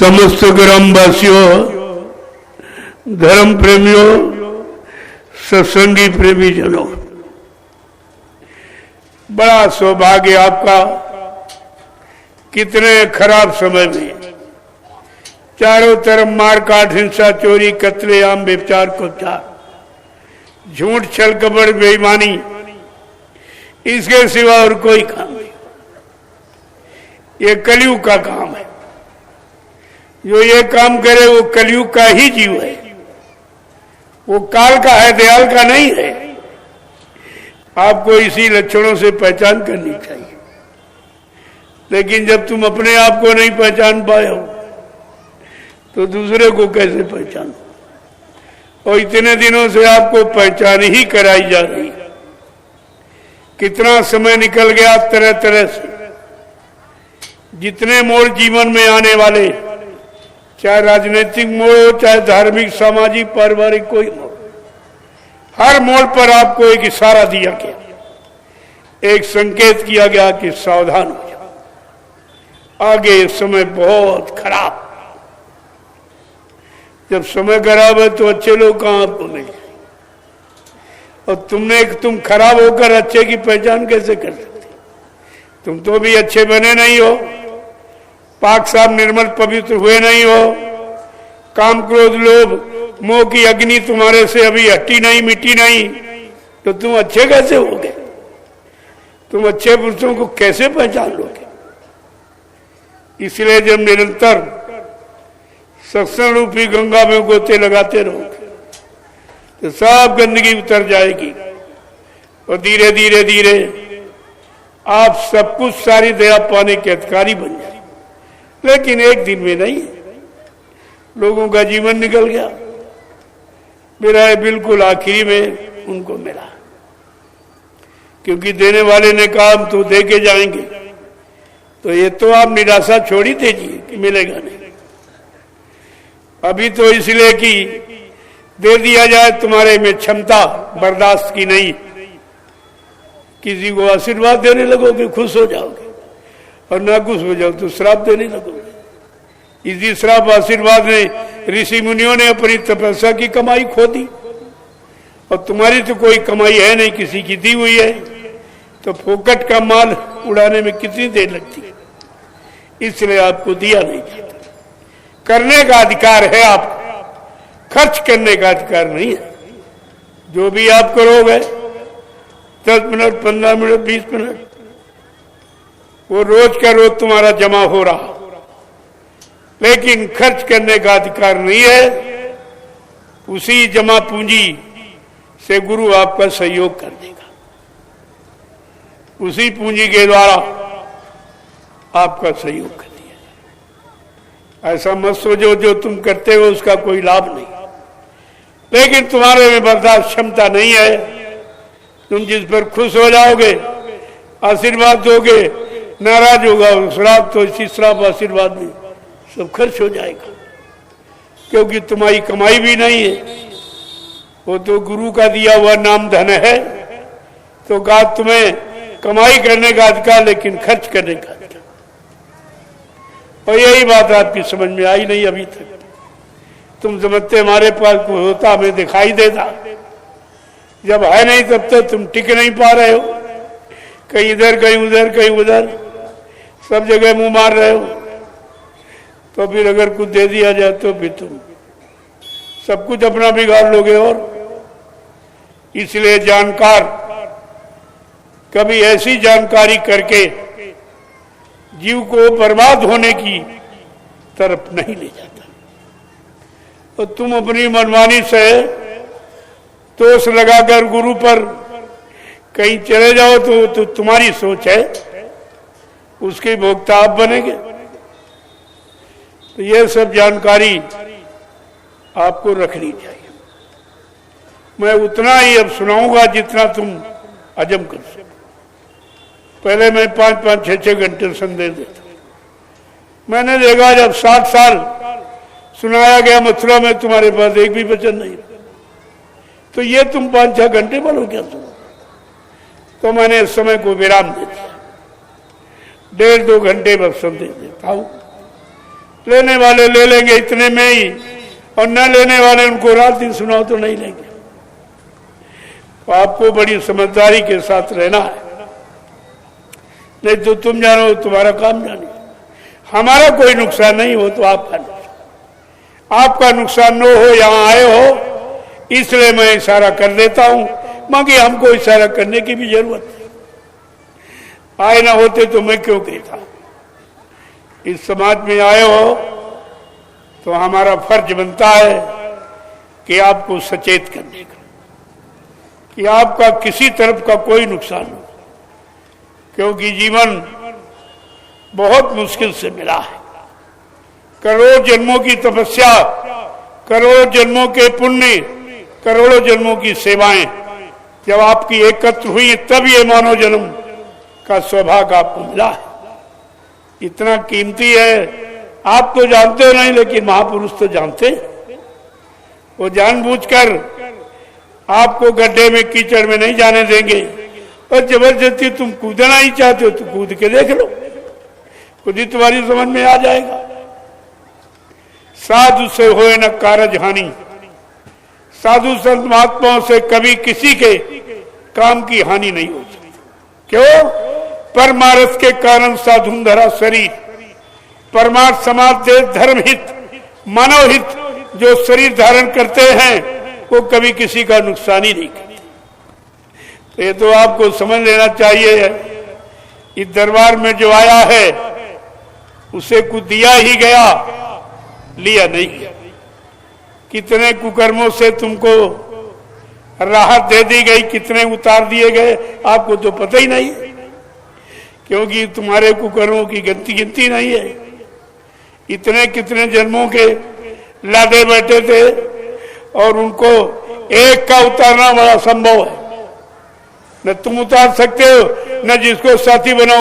समस्त ग्रामवासियों, धर्म प्रेमियों, सत्संगी प्रेमी जनों, बड़ा सौभाग्य आपका। कितने खराब समय में चारों तरफ मारकाट, हिंसा, चोरी, कत्लेआम, व्यभिचार, कुचार, झूठ, छल, कपट, बेईमानी, इसके सिवा और कोई काम नहीं। ये कलयुग का काम है। जो ये काम करे वो कलयुग का ही जीव है, वो काल का है, दयाल का नहीं है। आपको इसी लक्षणों से पहचान करनी चाहिए। लेकिन जब तुम अपने आप को नहीं पहचान पाए हो तो दूसरे को कैसे पहचानो? और इतने दिनों से आपको पहचान ही कराई जा रही है। कितना समय निकल गया तरह तरह से। जितने मोड़ जीवन में आने वाले, चाहे राजनीतिक मोड़ हो, चाहे धार्मिक, सामाजिक, पारिवारिक, कोई मोड़, हर मोड़ पर आपको एक इशारा दिया गया, एक संकेत किया गया कि सावधान हो जाओ, आगे समय बहुत खराब। जब समय खराब है तो अच्छे लोग कहां आपको मिल जाए? और तुम खराब होकर अच्छे की पहचान कैसे कर सकते? तुम तो भी अच्छे बने नहीं हो, पाक साफ निर्मल पवित्र हुए नहीं हो। काम, क्रोध, लोभ, मोह की अग्नि तुम्हारे से अभी हटी नहीं, मिटी नहीं, तो तुम अच्छे कैसे होगे? तुम अच्छे पुरुषों को कैसे पहचान लोगे? इसलिए जब निरंतर सत्संग रूपी गंगा में गोते लगाते रहोगे तो सब गंदगी उतर जाएगी और धीरे धीरे धीरे आप सब कुछ, सारी दया पाने के अधिकारी बन जाए। लेकिन एक दिन में नहीं, लोगों का जीवन निकल गया। मेरा बिल्कुल आखिरी में उनको मिला, क्योंकि देने वाले ने कहा हम तो दे के जाएंगे। तो ये तो आप निराशा छोड़ ही दीजिए कि मिलेगा नहीं। अभी तो इसलिए कि दे दिया जाए, तुम्हारे में क्षमता बर्दाश्त की नहीं। किसी को आशीर्वाद देने लगोगे, खुश हो जाओगे, और ना खुश हो जाओ तो श्राप देने लगोगे। इसी श्राप आशीर्वाद में ऋषि मुनियों ने अपनी तपस्या की कमाई खो दी। और तुम्हारी तो कोई कमाई है नहीं, किसी की दी हुई है। तो फोकट का माल उड़ाने में कितनी देर लगती है? इसलिए आपको दिया नहीं जाता। करने का अधिकार है आपको, खर्च करने का अधिकार नहीं है। जो भी आप करोगे 10 मिनट, 15 मिनट, 20 मिनट, वो रोज का रोज तुम्हारा जमा हो रहा, लेकिन खर्च करने का अधिकार नहीं है। उसी जमा पूंजी से गुरु आपका सहयोग कर देगा। उसी पूंजी के द्वारा आपका सहयोग कर दिया। ऐसा मत सोचो जो तुम करते हो उसका कोई लाभ नहीं, लेकिन तुम्हारे में बर्दाश्त क्षमता नहीं है। तुम जिस पर खुश हो जाओगे, आशीर्वाद दोगे, नाराज होगा, श्राप तो इसी श्राप आशीर्वाद में सब खर्च हो जाएगा। क्योंकि तुम्हारी कमाई भी नहीं है, वो तो गुरु का दिया हुआ नाम धन है। तो कहा तुम्हें कमाई करने का अधिकार, लेकिन खर्च करने का अधिकार। और यही बात आपकी समझ में आई नहीं अभी तक। तुम समझते हमारे पास कुछ होता, हमें दिखाई देता। जब है नहीं तब तक तुम टिक नहीं पा रहे हो। कहीं इधर, कहीं उधर, कहीं उधर, सब जगह मुंह मार रहे हो। तो फिर अगर कुछ दे दिया जाए तो फिर तुम सब कुछ अपना बिगाड़ लोगे। और इसलिए जानकार कभी ऐसी जानकारी करके जीव को बर्बाद होने की तरफ नहीं ले जाता। और तुम अपनी मनमानी से दोष लगाकर गुरु पर कहीं चले जाओ तो तुम्हारी सोच है, उसके भोक्ता आप बनेंगे। तो ये सब जानकारी आपको रखनी चाहिए। मैं उतना ही अब सुनाऊंगा जितना तुम हजम कर सको। पहले मैं 5-5, 6-6 घंटे संदेश देता। मैंने देखा जब 60 साल सुनाया गया मथुरा में, तुम्हारे पास एक भी वचन नहीं, तो ये तुम 5-6 घंटे बोलो क्या सुनो? तो मैंने इस समय को विराम दे दिया। 1.5-2 घंटे बस संदेश देता हूं। लेने वाले ले लेंगे इतने में ही, और न लेने वाले उनको रात दिन सुनाओ तो नहीं लेंगे। तो आपको बड़ी समझदारी के साथ रहना है, नहीं तो तुम जानो तुम्हारा काम जाने। हमारा कोई नुकसान नहीं हो तो आपका नुकसान, आपका नुकसान न हो, यहां आए हो इसलिए मैं इशारा कर देता हूं, बाकी हमको इशारा करने की भी जरूरत है। आए ना होते तो मैं क्यों कहता। इस समाज में आए हो तो हमारा फर्ज बनता है कि आपको सचेत करने का, कि आपका किसी तरफ का कोई नुकसान हो, क्योंकि जीवन बहुत मुश्किल से मिला है। करोड़ों जन्मों की तपस्या, करोड़ों जन्मों के पुण्य, करोड़ों जन्मों की सेवाएं जब आपकी एकत्र हुई तब ये मानव जन्म का सौभाग्य आपको मिला है। इतना कीमती है। आप तो जानते हो नहीं, लेकिन महापुरुष तो जानते हैं। वो जानबूझकर आपको गड्ढे में कीचड़ में नहीं जाने देंगे, और जबरदस्ती तुम कूदना ही चाहते हो तो कूद के देख लो, खुद ही तुम्हारी समझ में आ जाएगा। साधु से होए न कारज हानि, साधु संत महात्माओं से कभी किसी के काम की हानि नहीं हो सकती। क्यों? परमार्थ के कारण साधु धरा शरीर, परमार्थ समाज देश धर्म हित मानव हित जो शरीर धारण करते हैं वो कभी किसी का नुकसान ही नहीं करते। तो ये तो आपको समझ लेना चाहिए। इस दरबार में जो आया है उसे कुछ दिया ही गया, लिया नहीं गया। कितने कुकर्मों से तुमको राहत दे दी गई, कितने उतार दिए गए, आपको तो पता ही नहीं, क्योंकि तुम्हारे कुकर्मों की गिनती नहीं है। इतने कितने जन्मों के लादे बैठे थे और उनको एक का उतारना बड़ा संभव है। न तुम उतार सकते हो, न जिसको साथी बनाओ